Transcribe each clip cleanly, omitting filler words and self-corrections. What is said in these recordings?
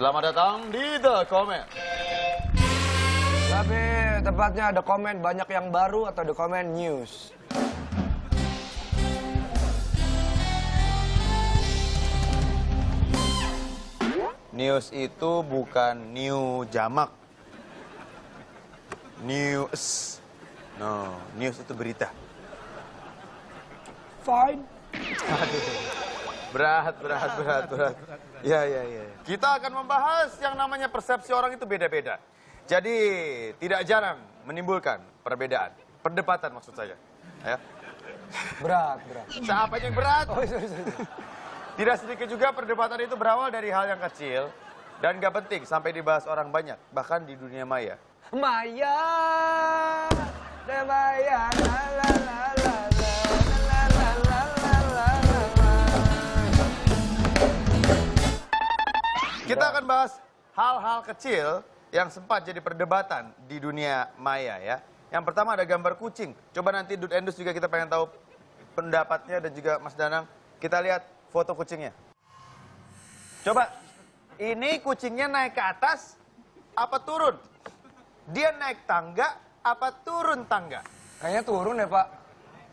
Selamat datang di The Comment. Tapi tepatnya The Comment banyak yang baru atau The Comment News? News itu bukan new jamak. News. No, news itu berita. Fine. Berat. Ya. Kita akan membahas yang namanya persepsi orang itu beda-beda. Jadi tidak jarang menimbulkan perbedaan. Perdebatan maksud saya. Ya. Berat. Siapa yang berat? Oh, sorry. Tidak sedikit juga perdebatan itu berawal dari hal yang kecil dan gak penting sampai dibahas orang banyak, bahkan di dunia maya. Maya, Maya, la la la la la la la la la la la. Kita akan bahas hal-hal kecil yang sempat jadi perdebatan di dunia maya ya. Yang pertama ada gambar kucing. Coba nanti Dud Endus juga kita pengen tahu pendapatnya dan juga Mas Danang. Kita lihat foto kucingnya. Coba, ini kucingnya naik ke atas apa turun? Dia naik tangga apa turun tangga? Kayaknya turun ya, Pak.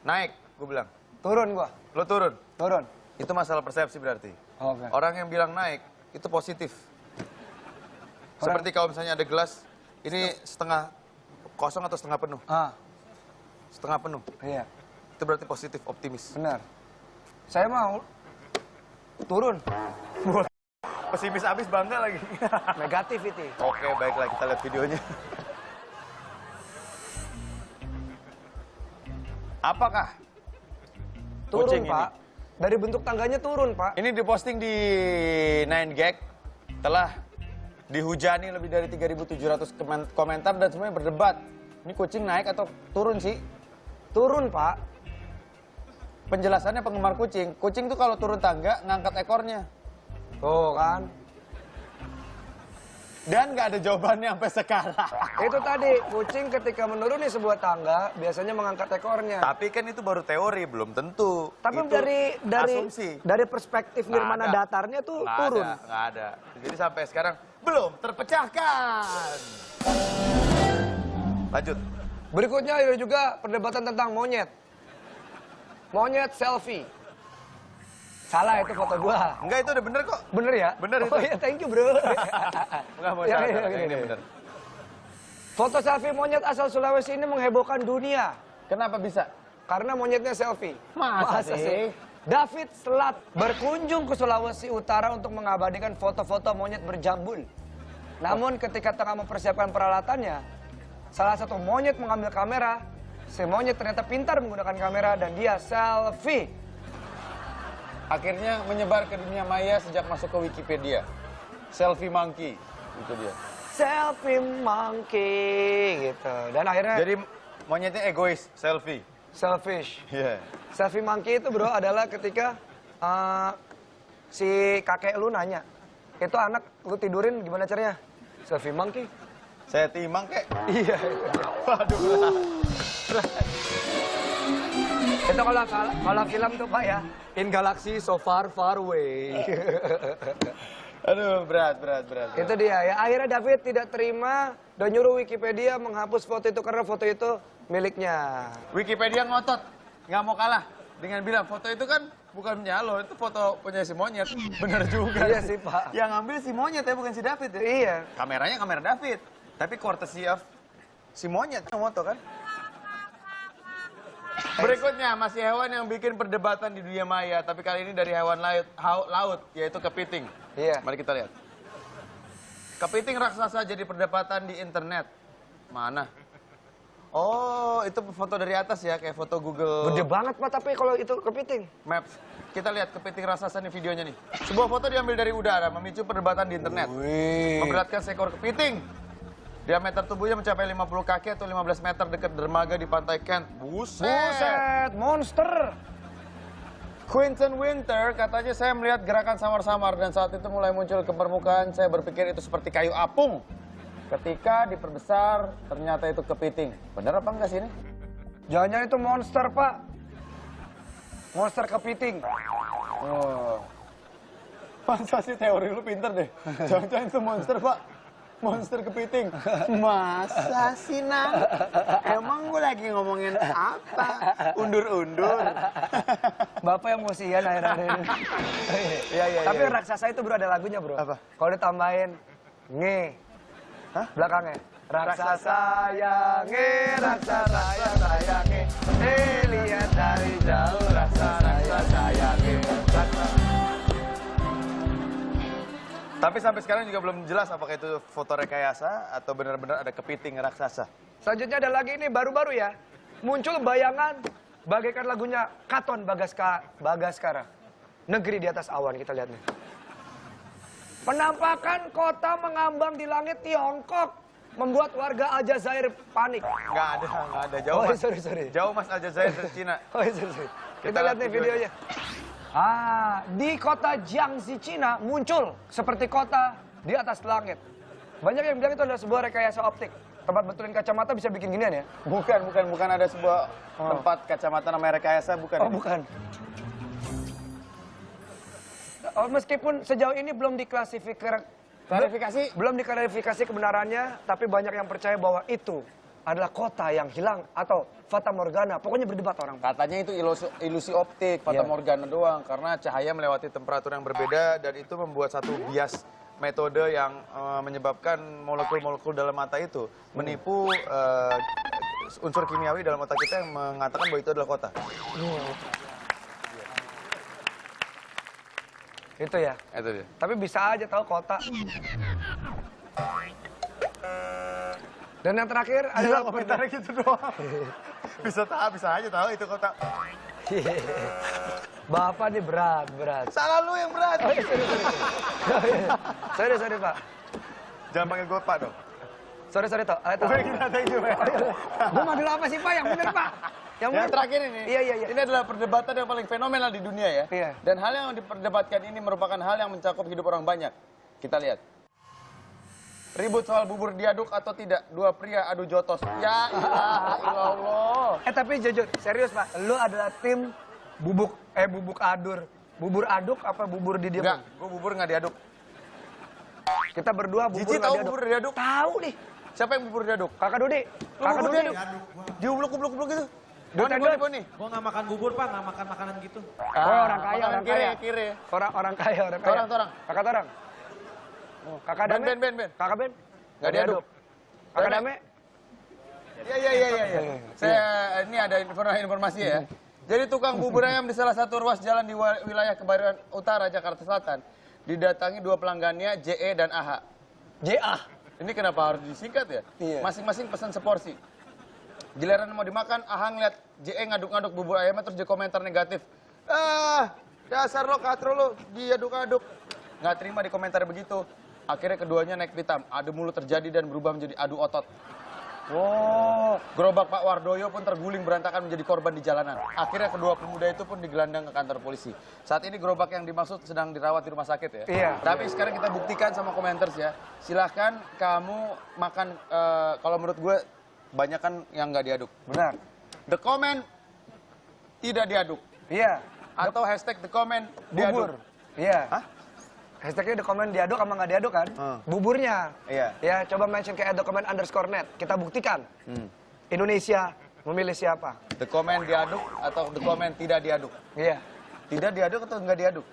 Naik, gue bilang. Turun gua. Lo turun? Turun. Itu masalah persepsi berarti. Oke. Orang yang bilang naik, itu positif. Seperti kalau misalnya ada gelas, ini setengah kosong atau setengah penuh? Setengah penuh. Iya, Itu berarti positif, optimis. benar. Saya mau turun. Pesimis abis bangga lagi. Negatif itu. Oke, baiklah kita lihat videonya. Apakah Turun, kucing Pak. Dari bentuk tangganya turun, Pak. ini diposting di 9gag telah dihujani lebih dari 3.700 komentar dan semuanya berdebat. Ini kucing naik atau turun sih? Turun, Pak. Penjelasannya penggemar kucing. Kucing tuh kalau turun tangga ngangkat ekornya. Tuh kan. Dan nggak ada jawabannya sampai sekarang. Itu tadi, kucing ketika menuruni sebuah tangga biasanya mengangkat ekornya. Tapi kan itu baru teori, belum tentu. Tapi Itu dari asumsi. dari perspektif Nggak nirmana ada. datarnya tuh Nggak turun. ada, nggak ada. Jadi sampai sekarang belum terpecahkan. Lanjut. Berikutnya ada juga perdebatan tentang monyet. Monyet selfie. Salah itu foto gua. Enggak, itu udah bener kok. Bener ya? Bener Oh itu. iya, thank you bro. Enggak mau Ya, salah. iya, Yang ini iya. bener. Foto selfie monyet asal Sulawesi ini menghebohkan dunia. Kenapa bisa? Karena monyetnya selfie. Masa sih? David Slat berkunjung ke Sulawesi Utara untuk mengabadikan foto-foto monyet berjambul. Namun ketika tengah mempersiapkan peralatannya, salah satu monyet mengambil kamera. Si monyet ternyata pintar menggunakan kamera dan dia selfie. Akhirnya menyebar ke dunia maya sejak masuk ke Wikipedia. Selfie monkey, itu dia. Selfie monkey gitu. Dan akhirnya Jadi monyetnya egois, selfie. selfish. Iya. Selfie monkey itu bro adalah ketika si kakek lu nanya, itu anak lu tidurin gimana caranya? Selfie monkey. Saya timang kek. Iya. Waduh. Itu kalau film tuh Pak ya, In Galaxy So Far Far Away. Aduh, berat. Itu dia ya. Akhirnya David tidak terima dan nyuruh Wikipedia menghapus foto itu karena foto itu miliknya. Wikipedia ngotot, nggak mau kalah dengan bilang foto itu kan bukan punya lo, itu foto punya si monyet. Bener juga. Iya sih, Pak. Yang ngambil si monyet ya, bukan si David ya. Iya. Kameranya kamera David, tapi courtesy of si monyet yang moto kan. Berikutnya masih hewan yang bikin perdebatan di dunia maya, tapi kali ini dari hewan laut, yaitu kepiting. Iya. Mari kita lihat. Kepiting raksasa jadi perdebatan di internet. Mana? Oh, itu foto dari atas ya, kayak foto Google Gede banget Pak tapi kalau itu kepiting. Maps. Kita lihat kepiting raksasa nih videonya nih. Sebuah foto diambil dari udara, memicu perdebatan di internet. Memberatkan seekor kepiting. Diameter tubuhnya mencapai 50 kaki atau 15 meter dekat dermaga di pantai Kent. Buset, monster. Quinton Winter katanya saya melihat gerakan samar-samar dan saat itu mulai muncul ke permukaan. Saya berpikir itu seperti kayu apung. Ketika diperbesar, ternyata itu kepiting. Bener apa enggak sih ini? Jangan-jangan itu monster, Pak. Monster kepiting. Oh. Masa sih teori lu pinter deh. Jangan-jangan itu monster, Pak. Monster kepiting. Masa sih, Nang? Emang gue lagi ngomongin apa? Undur-undur. Bapak yang emosian akhir-akhir ini. Iya. Tapi raksasa itu bro ada lagunya bro. Apa? Kalau ditambahin nge. Hah? Belakangnya. Raksasa yang nge, raksasa yang nge. Lihat dari jauh raksasa yang nge. Tapi sampai sekarang juga belum jelas apakah itu foto rekayasa atau benar-benar ada kepiting raksasa. Selanjutnya ada lagi ini baru-baru ya. Muncul bayangan bagaikan lagunya Katon Bagaskara. Negeri di atas awan, kita lihat nih. Penampakan kota mengambang di langit Tiongkok membuat warga Aljazair panik. Nggak ada. Jauh, Oh, Mas. sorry. Jauh, Mas, Aljazair dari Cina. Oh, sorry. Kita Kita lihat nih videonya. videonya. Di kota Jiangxi, Cina muncul seperti kota di atas langit. Banyak yang bilang itu adalah sebuah rekayasa optik. Tempat betulin kacamata bisa bikin ginian ya? Bukan ada sebuah tempat kacamata namanya rekayasa, bukan. Oh, bukan. Oh, meskipun sejauh ini belum diklarifikasi kebenarannya, tapi banyak yang percaya bahwa itu adalah kota yang hilang atau fata morgana. Pokoknya berdebat orang. Katanya itu ilusi optik, fata Iya. morgana doang, karena cahaya melewati temperatur yang berbeda dan itu membuat satu bias metode yang menyebabkan molekul-molekul dalam mata itu menipu unsur kimiawi dalam otak kita yang mengatakan bahwa itu adalah kota. Itu ya. Itu dia. Tapi bisa aja tahu kota. Dan yang terakhir adalah komentarnya gitu doang. bisa aja tahu itu kota. Bapak nih berat. Salah lu yang berat. Sorry Pak. Jangan panggil gue Pak dong. Sorry Tok. Thank you. Gue manggil apa sih Pak? Yang bener Pak. Yang terakhir ini, Iya. ini adalah perdebatan yang paling fenomenal di dunia ya. Iya. Dan hal yang diperdebatkan ini merupakan hal yang mencakup hidup orang banyak. Kita lihat. Ribut soal bubur diaduk atau tidak, dua pria adu jotos. Ya ilah. Tapi jujur, serius Pak. Lu adalah tim bubur adur. Bubur aduk apa bubur didiem? Enggak, gue bubur nggak diaduk. Kita berdua bubur Cici nggak tahu diaduk. bubur diaduk? Tahu nih. Siapa yang bubur diaduk? Kakak Dudi. Lu Kakak bubur Dudi. diaduk? Diubluk gitu. Dut, Boni. Gua nggak makan bubur pak, nggak makan makanan gitu. Oh, orang kaya, makanan orang kaya. kiri. Orang kaya. Torang. Kakak Torang. Kakak Dame. Ben. Kakak Ben. Nggak diaduk. Kakak Dame. Dame. Iya. Saya ini ada informasi ya. Jadi tukang bubur ayam di salah satu ruas jalan di wilayah Kebayoran Utara, Jakarta Selatan, didatangi dua pelanggannya JE dan AH. JA. Ini kenapa harus disingkat ya? Iya. Masing-masing pesan seporsi. Giliran mau dimakan, AH ngeliat JE ngaduk-ngaduk bubur ayamnya terus dia komentar negatif. Dasar lo katro lo, diaduk-aduk. Nggak terima di komentar begitu. Akhirnya keduanya naik pitam. Adu mulut terjadi dan berubah menjadi adu otot. Oh. Gerobak Pak Wardoyo pun terguling berantakan menjadi korban di jalanan. Akhirnya kedua pemuda itu pun digelandang ke kantor polisi. Saat ini gerobak yang dimaksud sedang dirawat di rumah sakit ya. Iya. Tapi sekarang kita buktikan sama komenters ya. Silahkan kamu makan, kalau menurut gue, banyak kan yang nggak diaduk. Benar. The comment tidak diaduk. Iya. Atau hashtag the comment Bubur. diaduk. Iya. Hah? Hashtagnya the comment diaduk sama nggak diaduk kan? Buburnya. Iya. Ya, coba mention ke @document_net. Kita buktikan. Indonesia memilih siapa? The comment diaduk atau the comment tidak diaduk. Iya. Tidak diaduk atau nggak diaduk?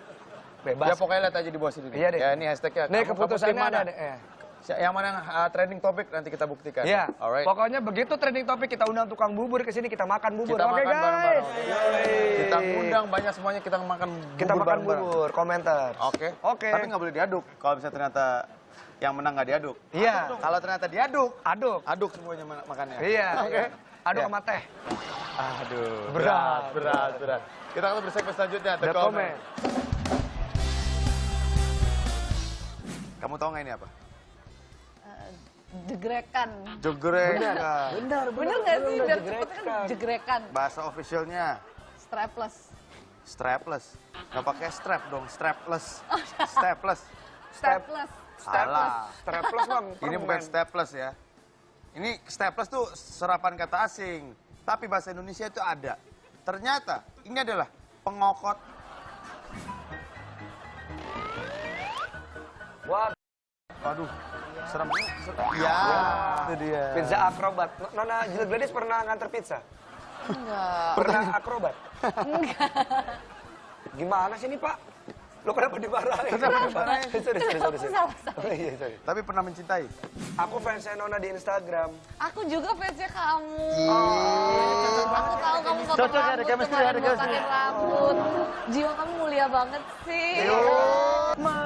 Bebas. Ya pokoknya lihat aja di bawah sini. Iya deh. Ya ini hashtagnya. Nih Kamu keputusannya tim mana? ada. Yang mana yang trending topik nanti kita buktikan. Iya. Alright. Pokoknya begitu trending topik kita undang tukang bubur ke sini, kita makan bubur. Kita Oke makan guys. bareng-bareng. Kita undang banyak semuanya kita makan bubur Kita makan bareng-bareng. bubur, komentar. Oke. Oke. Tapi nggak boleh diaduk. Kalau misalnya ternyata yang menang nggak diaduk. Iya. Kalau ternyata diaduk, Aduk. aduk semuanya makannya. Iya. Oke. Aduk Iya. sama teh. Aduh. Berat. Kita akan bersegmen selanjutnya. The comment. Kamu tahu nggak ini apa? Jegrekan. Jogrekan. Benar. Bener nggak sih? Biar cepet kan jegrekan. Bahasa officialnya Strapless. strapless. Nggak pakai strap dong, strapless. Strapless. Strapless. Salah. Strapless bang. Ini bukan staples ya. Ini staples tuh serapan kata asing. Tapi bahasa Indonesia itu ada. Ternyata ini adalah pengokot. Wah, Waduh, serem. Ya, itu dia. pizza akrobat. Nona Jill Gladys pernah nganter pizza? Enggak. Pernah akrobat? Gimana sih ini, Pak? Lo kenapa dimarahin? Kenapa dimarahin? sorry. Salah. Oh, iya, sorry. Tapi pernah mencintai? Aku fansnya Nona di Instagram. Aku juga fansnya kamu. Cocok banget. Aku tahu kamu potong Cocok, ada rambut, chemistry, kemarin ada chemistry. botakin rambut. Jiwa kamu mulia banget sih. Ma,